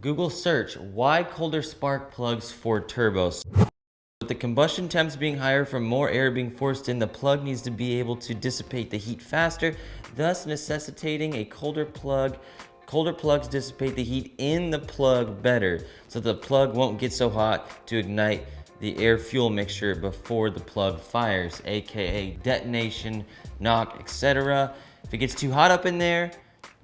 Google search, why colder spark plugs for turbos? With the combustion temps being higher from more air being forced in, the plug needs to be able to dissipate the heat faster, thus necessitating a colder plug. Colder plugs dissipate the heat in the plug better, so the plug won't get so hot to ignite the air-fuel mixture before the plug fires, aka detonation, knock, etc. If it gets too hot up in there,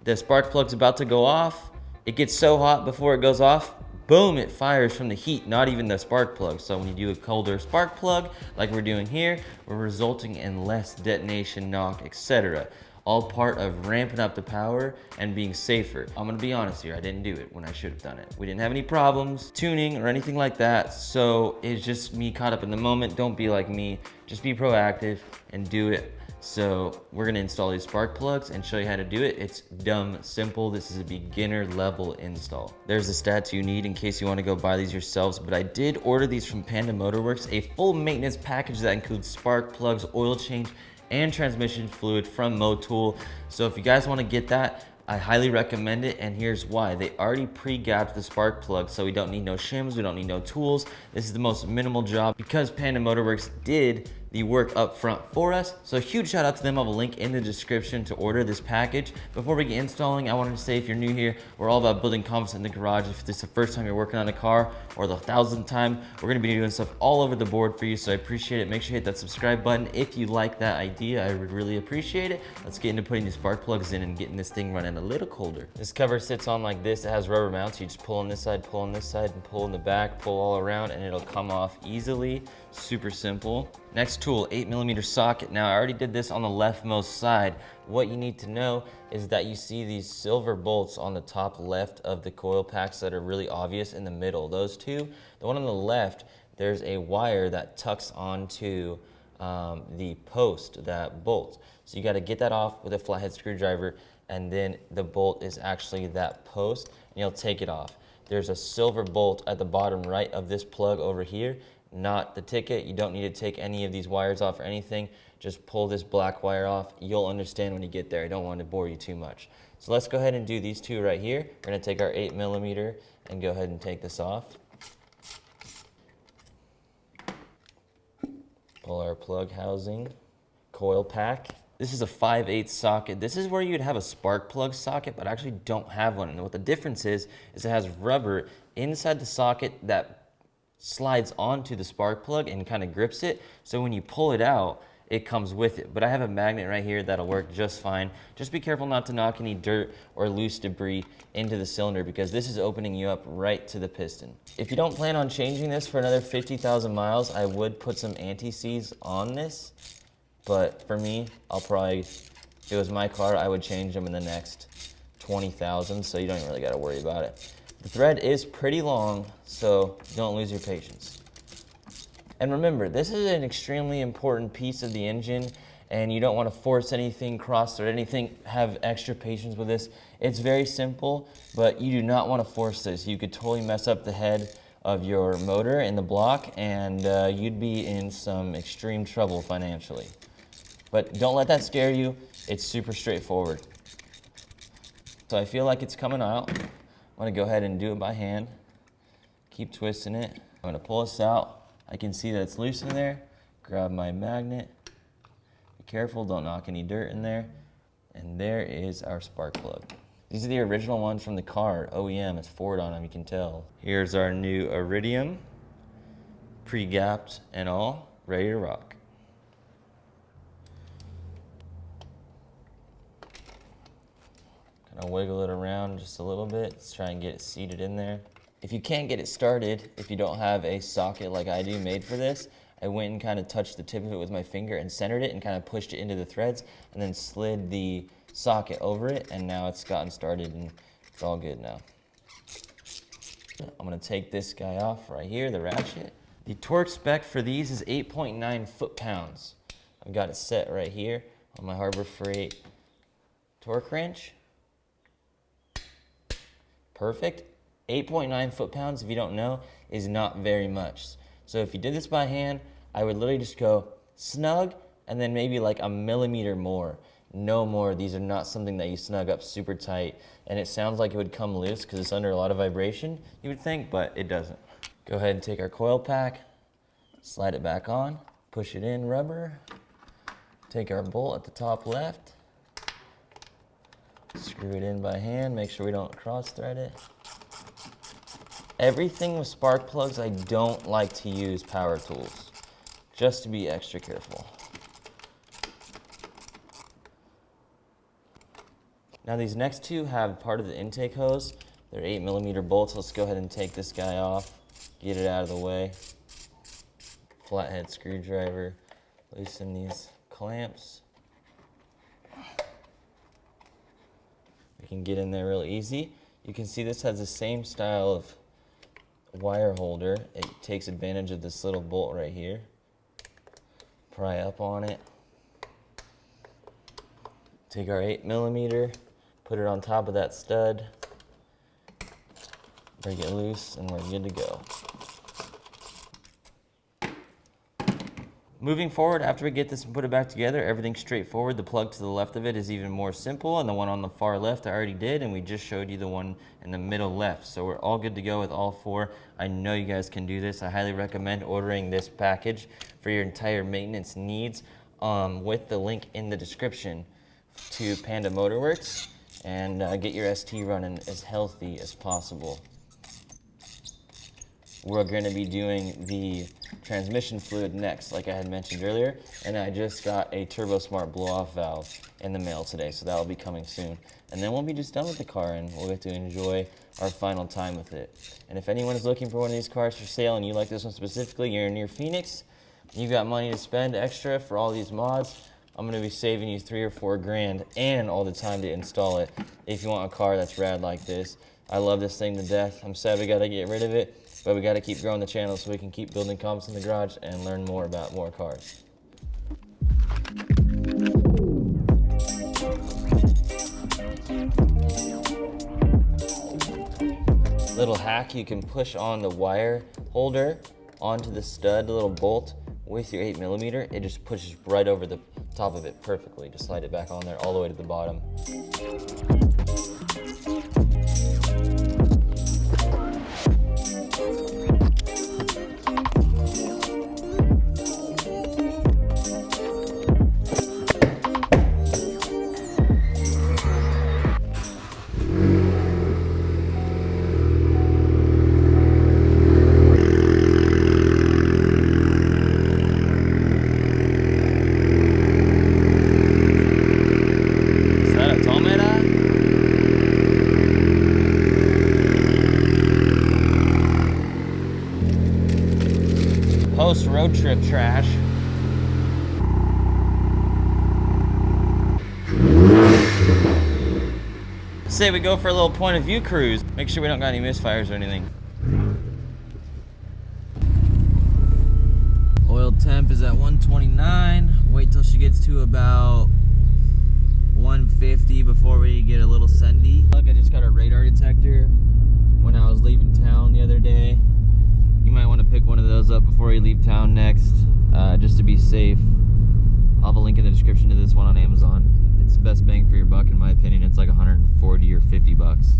the spark plug's about to go off. It gets so hot before it goes off, boom, it fires from the heat, not even the spark plug. So when you do a colder spark plug, like we're doing here, we're resulting in less detonation, knock, etc. All part of ramping up the power and being safer. I'm gonna be honest here, I didn't do it when I should have done it. We didn't have any problems tuning or anything like that, so it's just me caught up in the moment. Don't be like me, just be proactive and do it. So we're gonna install these spark plugs and show you how to do it. It's dumb simple. This is a beginner level install. There's the stats you need in case you wanna go buy these yourselves, but I did order these from Panda Motorworks, a full maintenance package that includes spark plugs, oil change, and transmission fluid from Motul. So if you guys wanna get that, I highly recommend it, and here's why. They already pre-gapped the spark plug, so we don't need no shims, we don't need no tools. This is the most minimal job because Panda Motorworks did the work up front for us. So a huge shout out to them. I'll have a link in the description to order this package. Before we get installing, I wanted to say if you're new here, we're all about building confidence in the garage. If this is the first time you're working on a car or the 1,000th time, we're gonna be doing stuff all over the board for you, so I appreciate it. Make sure you hit that subscribe button if you like that idea. I would really appreciate it. Let's get into putting the spark plugs in and getting this thing running a little colder. This cover sits on like this. It has rubber mounts. You just pull on this side, pull on this side, and pull in the back, pull all around, and it'll come off easily. Super simple. Next tool, 8mm socket. Now I already did this on the leftmost side. What you need to know is that you see these silver bolts on the top left of the coil packs that are really obvious in the middle. Those two, the one on the left, there's a wire that tucks onto the post that bolts. So you got to get that off with a flathead screwdriver, and then the bolt is actually that post, and you'll take it off. There's a silver bolt at the bottom right of this plug over here, not the ticket. You don't need to take any of these wires off or anything. Just pull this black wire off. You'll understand when you get there. I don't want to bore you too much. So let's go ahead and do these two right here. We're going to take our 8mm and go ahead and take this off. Pull our plug housing, coil pack. This is a 5/8 socket. This is where you'd have a spark plug socket, but I actually don't have one. And what the difference is it has rubber inside the socket that slides onto the spark plug and kind of grips it. So when you pull it out, it comes with it. But I have a magnet right here that'll work just fine. Just be careful not to knock any dirt or loose debris into the cylinder, because this is opening you up right to the piston. If you don't plan on changing this for another 50,000 miles, I would put some anti-seize on this. But for me, I'll probably, if it was my car, I would change them in the next 20,000, so you don't even really gotta worry about it. The thread is pretty long, so don't lose your patience. And remember, this is an extremely important piece of the engine, and you don't want to force anything, cross thread anything. Have extra patience with this. It's very simple, but you do not want to force this. You could totally mess up the head of your motor in the block, and you'd be in some extreme trouble financially. But don't let that scare you. It's super straightforward. So I feel like it's coming out. I'm gonna go ahead and do it by hand. Keep twisting it. I'm gonna pull this out. I can see that it's loose in there. Grab my magnet. Be careful, don't knock any dirt in there. And there is our spark plug. These are the original ones from the car, OEM. It's Ford on them, you can tell. Here's our new Iridium, pre-gapped and all, ready to rock. Kind of wiggle it around just a little bit. Let's try and get it seated in there. If you can't get it started, if you don't have a socket like I do made for this, I went and kind of touched the tip of it with my finger and centered it and kind of pushed it into the threads and then slid the socket over it, and now it's gotten started and it's all good now. I'm gonna take this guy off right here, the ratchet. The torque spec for these is 8.9 foot-pounds. I've got it set right here on my Harbor Freight torque wrench. Perfect. 8.9 foot-pounds, if you don't know, is not very much. So if you did this by hand, I would literally just go snug and then maybe like a millimeter more. no more. These are not something that you snug up super tight. And it sounds like it would come loose because it's under a lot of vibration, you would think, but it doesn't. Go ahead and take our coil pack, slide it back on, push it in rubber, take our bolt at the top left, screw it in by hand, make sure we don't cross thread it. Everything with spark plugs, I don't like to use power tools, just to be extra careful. Now these next two have part of the intake hose. They're 8mm bolts. Let's go ahead and take this guy off, get it out of the way. Flathead screwdriver, loosen these clamps. We can get in there real easy. You can see this has the same style of wire holder. It takes advantage of this little bolt right here. Pry up on it. Take our 8mm, put it on top of that stud, break it loose, and we're good to go. Moving forward, after we get this and put it back together, everything's straightforward. The plug to the left of it is even more simple, and the one on the far left I already did, and we just showed you the one in the middle left. So we're all good to go with all four. I know you guys can do this. I highly recommend ordering this package for your entire maintenance needs with the link in the description to Panda Motorworks, and get your ST running as healthy as possible. We're going to be doing the transmission fluid next, like I had mentioned earlier, and I just got a Turbo Smart blow-off valve in the mail today, so that'll be coming soon. And then we'll be just done with the car, and we'll get to enjoy our final time with it. And if anyone is looking for one of these cars for sale, and you like this one specifically, you're near Phoenix, you got money to spend extra for all these mods, I'm going to be saving you $3 or $4 grand and all the time to install it if you want a car that's rad like this. I love this thing to death. I'm sad we got to get rid of it, but we got to keep growing the channel so we can keep building comps in the garage and learn more about more cars. Little hack, you can push on the wire holder onto the stud, the little bolt, with your 8mm. It just pushes right over the top of it perfectly. Just slide it back on there all the way to the bottom. Post road trip trash. Say we go for a little point of view cruise. Make sure we don't got any misfires or anything. Oil temp is at 129. Wait till she gets to about 150 before we get a little sendy. Look, I just got a radar detector when I was leaving town the other day. You might want to pick one of those up before you leave town next, just to be safe. I'll have a link in the description to this one on Amazon. It's the best bang for your buck in my opinion. It's like 140 or 50 bucks.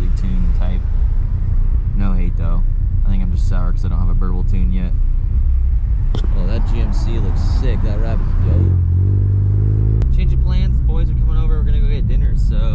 properly tuned type. No hate though. I think I'm just sour because I don't have a burble tune yet. Oh, that GMC looks sick. That Rabbit's dope. Change of plans. The boys are coming over. We're gonna go get dinner. So